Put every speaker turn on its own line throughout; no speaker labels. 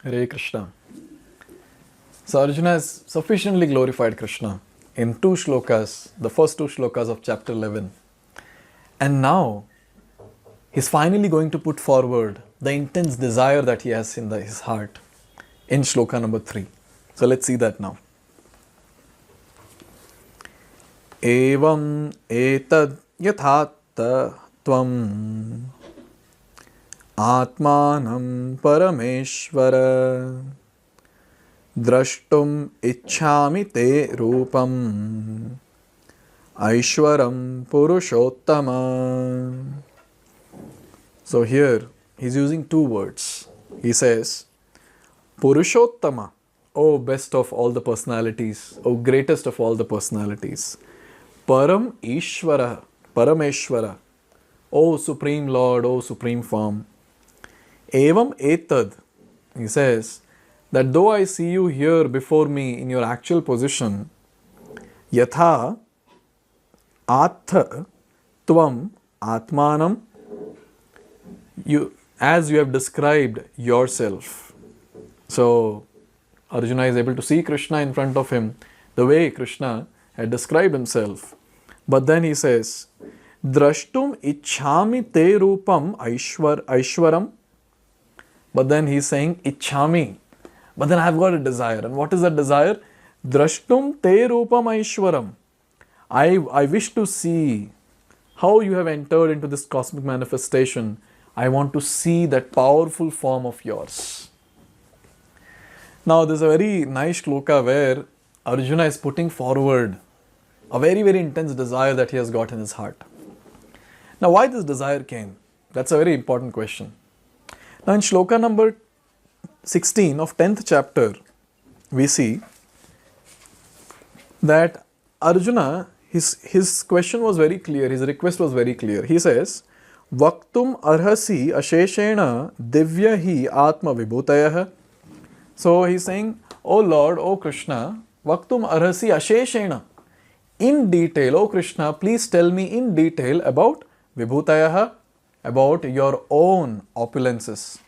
Hare Krishna. So Arjuna has sufficiently glorified Krishna in two shlokas, the first two shlokas of chapter 11. And now he's finally going to put forward the intense desire that he has in his heart in shloka number 3. So let's see that now. Evam etad yathatta tvam atmanam parameshvara drashtum ichhami te rupam aishwaram purushottama. So here he's using two words. He says, Purushottama, O best of all the personalities, O greatest of all the personalities. Param Ishvara, Parameshvara, O Supreme Lord, O Supreme Form. Evam etad, he says, that though I see you here before me in your actual position, yatha atha tvam atmanam, as you have described yourself. So Arjuna is able to see Krishna in front of him the way Krishna had described himself. But then he says, Drashtum ichhami te rupam aishwaram. But then he's saying ichhami. But then I've got a desire. And what is that desire? Drashtum te rupam aishwaram. I wish to see how you have entered into this cosmic manifestation. I want to see that powerful form of yours. Now there's a very nice shloka where Arjuna is putting forward a very, very intense desire that he has got in his heart. Now why this desire came? That's a very important question. Now in shloka number 16 of 10th chapter, we see that Arjuna, his question was very clear, his request was very clear. He says, Vaktum arhasi asheshena divya hi atma vibhutayah. So he's saying, O Lord, O Krishna, Vaktum arhasi asheshena. In detail, O Krishna, please tell me in detail about vibhutayah, about your own opulences.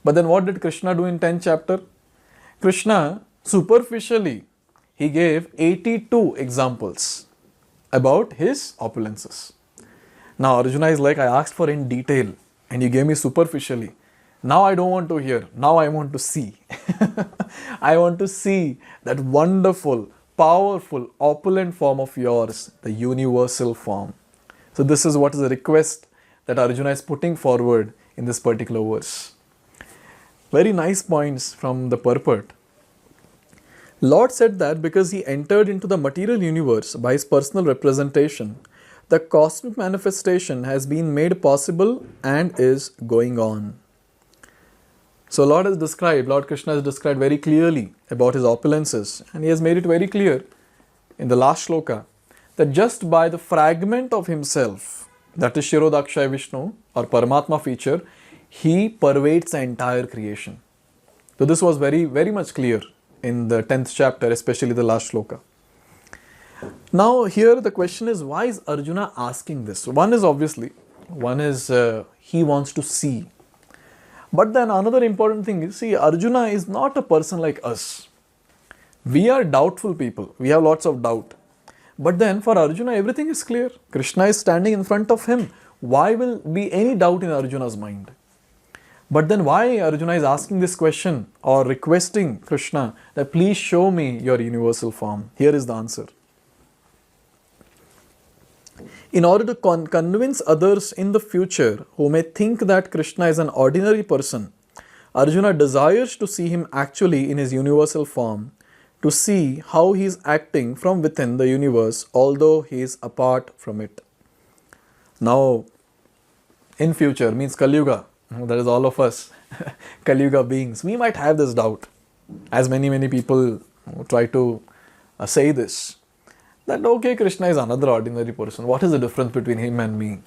But then what did Krishna do in 10th chapter? Krishna, superficially, he gave 82 examples about his opulences. Now Arjuna is like, I asked for in detail and you gave me superficially. Now I don't want to hear. Now I want to see. I want to see that wonderful, powerful, opulent form of yours, the universal form. So this is what is the request that Arjuna is putting forward in this particular verse. Very nice points from the purport. Lord said that because he entered into the material universe by his personal representation, the cosmic manifestation has been made possible and is going on. So Lord Krishna has described very clearly about his opulences, and he has made it very clear in the last shloka that just by the fragment of himself, that is Shirodakshaya Vishnu or Paramatma feature, he pervades the entire creation. So this was very, very much clear in the 10th chapter, especially the last shloka. Now here the question is, why is Arjuna asking this? One is he wants to see. But then another important thing is, see, Arjuna is not a person like us. We are doubtful people. We have lots of doubt. But then for Arjuna, everything is clear. Krishna is standing in front of him. Why will be any doubt in Arjuna's mind? But then why Arjuna is asking this question or requesting Krishna that please show me your universal form? Here is the answer. In order to convince others in the future who may think that Krishna is an ordinary person, Arjuna desires to see him actually in his universal form, to see how he is acting from within the universe, although he is apart from it. Now, in future means Kali Yuga, that is all of us, Kali Yuga beings, we might have this doubt, as many people try to say this. That okay, Krishna is another ordinary person. What is the difference between him and me?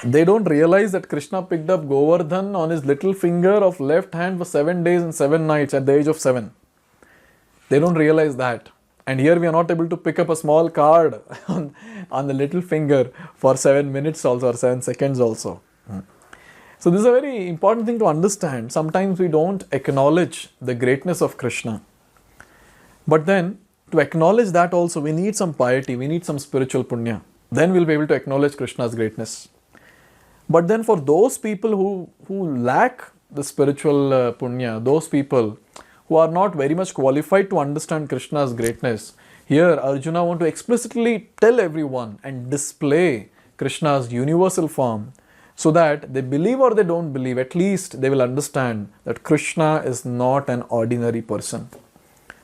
They don't realize that Krishna picked up Govardhan on his little finger of left hand for 7 days and 7 nights at the age of 7. They don't realize that. And here we are not able to pick up a small card on the little finger for 7 minutes also or 7 seconds also. So this is a very important thing to understand. Sometimes we don't acknowledge the greatness of Krishna. But then, to acknowledge that also, we need some piety, we need some spiritual punya. Then we'll be able to acknowledge Krishna's greatness. But then for those people who lack the spiritual punya, those people who are not very much qualified to understand Krishna's greatness, here Arjuna wants to explicitly tell everyone and display Krishna's universal form so that they believe or they don't believe, at least they will understand that Krishna is not an ordinary person.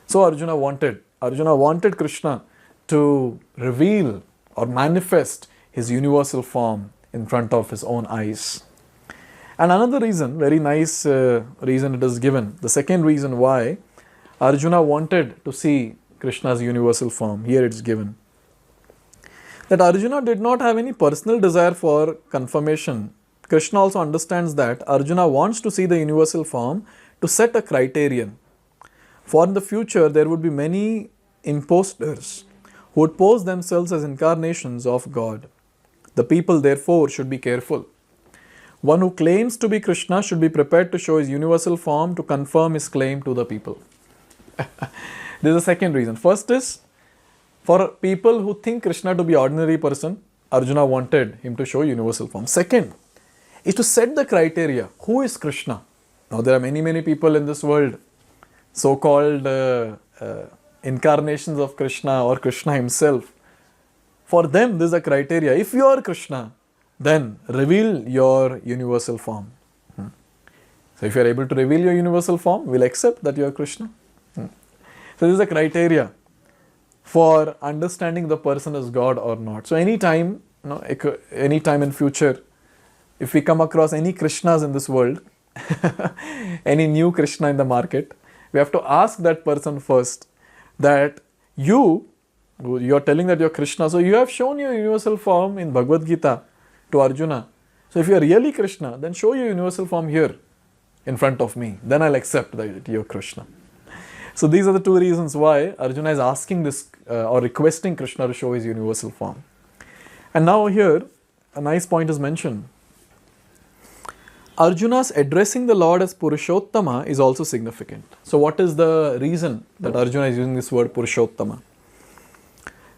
So Arjuna wanted Krishna to reveal or manifest his universal form in front of his own eyes. And another reason, very nice reason it is given, the second reason why Arjuna wanted to see Krishna's universal form, here it's given. That Arjuna did not have any personal desire for confirmation. Krishna also understands that Arjuna wants to see the universal form to set a criterion. For in the future, there would be many impostors who would pose themselves as incarnations of God. The people, therefore, should be careful. One who claims to be Krishna should be prepared to show his universal form to confirm his claim to the people. This is the second reason. First is, for people who think Krishna to be ordinary person, Arjuna wanted him to show universal form. Second is to set the criteria. Who is Krishna? Now there are many people in this world, so-called incarnations of Krishna or Krishna himself. For them, this is a criteria. If you are Krishna, then reveal your universal form. So if you are able to reveal your universal form, we'll accept that you are Krishna. So this is a criteria for understanding the person is God or not. So anytime in future, if we come across any Krishnas in this world, any new Krishna in the market, we have to ask that person first that you're telling that you're Krishna, so you have shown your universal form in Bhagavad Gita to Arjuna. So if you're really Krishna, then show your universal form here in front of me. Then I'll accept that you're Krishna. So these are the two reasons why Arjuna is asking this or requesting Krishna to show his universal form. And now here, a nice point is mentioned. Arjuna's addressing the Lord as Purushottama is also significant. So what is the reason that Arjuna is using this word Purushottama?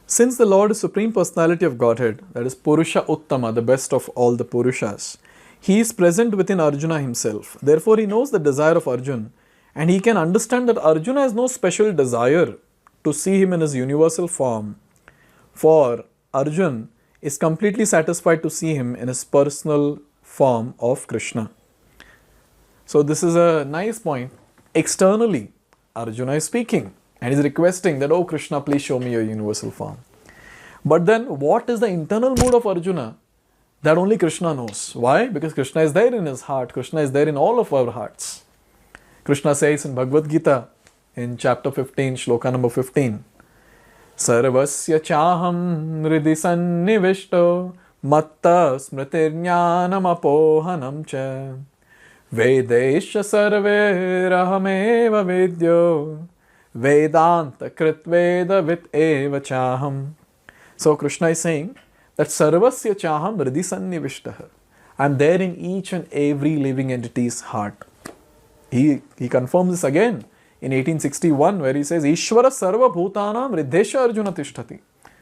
Since the Lord is Supreme Personality of Godhead, that is Purusha Uttama, the best of all the Purushas, he is present within Arjuna himself. Therefore, he knows the desire of Arjuna, and he can understand that Arjuna has no special desire to see him in his universal form, for Arjuna is completely satisfied to see him in his personal form of Krishna. So this is a nice point. Externally, Arjuna is speaking and is requesting that, oh Krishna, please show me your universal form. But then what is the internal mood of Arjuna? That only Krishna knows. Why? Because Krishna is there in his heart. Krishna is there in all of our hearts. Krishna says in Bhagavad Gita, in chapter 15, Śloka number 15, Sarvasya chaham hridi sannivishto matta smritirjnanam apohanam cha vedesha sarve rahameva vidyo vedanta kritveda vit eva chaham. So Krishna is saying that Sarvasya chaham hridi sannivishtaha. I am there in each and every living entity's heart. He confirms this again in 1861 where he says, Ishvara sarva bhutanam riddhesha Arjuna tishtati.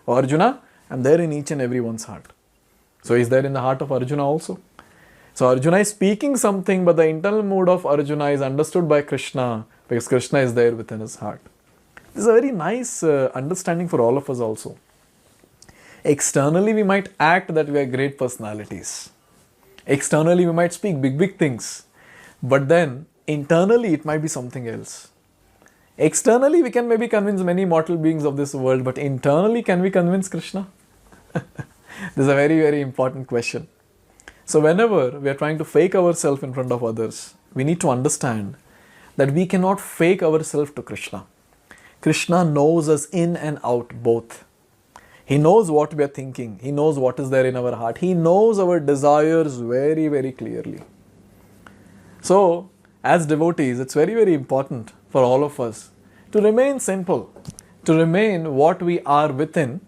Oh Arjuna, I am there in each and everyone's heart. So he is there in the heart of Arjuna also. So Arjuna is speaking something, but the internal mood of Arjuna is understood by Krishna because Krishna is there within his heart. This is a very nice understanding for all of us also. Externally we might act that we are great personalities. Externally we might speak big things. But then internally it might be something else. Externally we can maybe convince many mortal beings of this world, but internally can we convince Krishna? This is a very important question. So whenever we are trying to fake ourselves in front of others, we need to understand that we cannot fake ourselves to Krishna. Krishna knows us in and out both. He knows what we are thinking. He knows what is there in our heart. He knows our desires very clearly. So, as devotees, it's very important for all of us to remain simple, to remain what we are within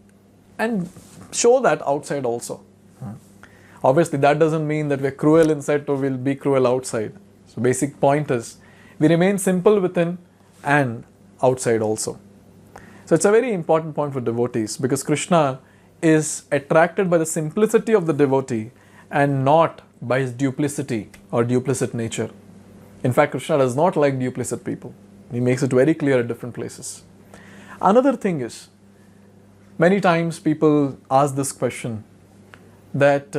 and show that outside also. Obviously, that doesn't mean that we're cruel inside or we'll be cruel outside. So basic point is, we remain simple within and outside also. So it's a very important point for devotees, because Krishna is attracted by the simplicity of the devotee and not by his duplicity or duplicit nature. In fact, Krishna does not like duplicit people. He makes it very clear at different places. Another thing is, many times people ask this question that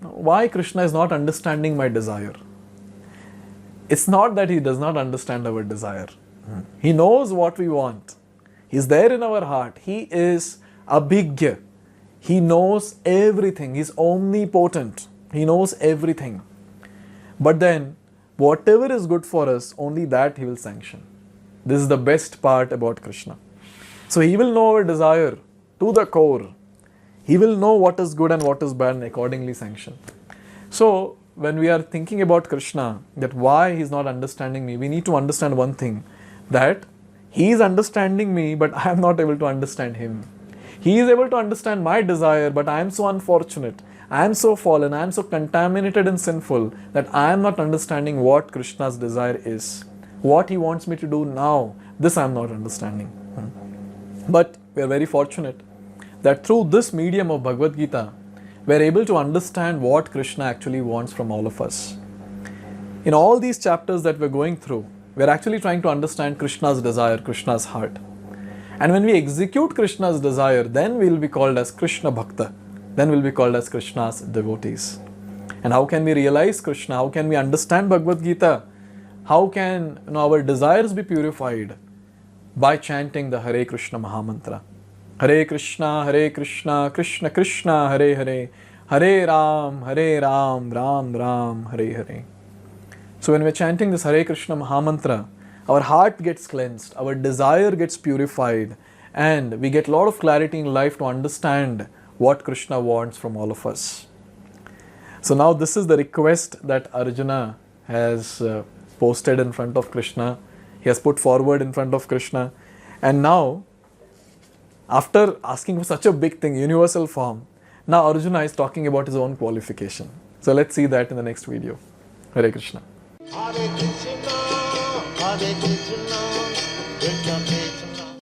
why Krishna is not understanding my desire. It's not that he does not understand our desire. He knows what we want. He's there in our heart. He is abhigya. He knows everything. He's omnipotent. He knows everything. But then, whatever is good for us, only that he will sanction. This is the best part about Krishna. So he will know our desire to the core. He will know what is good and what is bad and accordingly sanction. So, when we are thinking about Krishna, that why he is not understanding me, we need to understand one thing, that he is understanding me, but I am not able to understand him. He is able to understand my desire, but I am so unfortunate. I am so fallen. I am so contaminated and sinful that I am not understanding what Krishna's desire is. What he wants me to do now, this I am not understanding. But we are very fortunate that through this medium of Bhagavad Gita, we are able to understand what Krishna actually wants from all of us. In all these chapters that we're going through, we're actually trying to understand Krishna's desire, Krishna's heart. And when we execute Krishna's desire, then we'll be called as Krishna Bhakta. Then we'll be called as Krishna's devotees. And how can we realize Krishna? How can we understand Bhagavad Gita? How can our desires be purified? By chanting the Hare Krishna Mahamantra. Hare Krishna, Krishna Krishna, Hare Hare, Hare Ram, Ram Ram, Hare Hare. So when we're chanting this Hare Krishna Mahamantra, our heart gets cleansed, our desire gets purified, and we get a lot of clarity in life to understand what Krishna wants from all of us. So now this is the request that Arjuna has posted in front of Krishna. He has put forward in front of Krishna. And now, after asking for such a big thing, universal form, now Arjuna is talking about his own qualification. So let's see that in the next video. Hare Krishna.
Hare Krishna, Krishna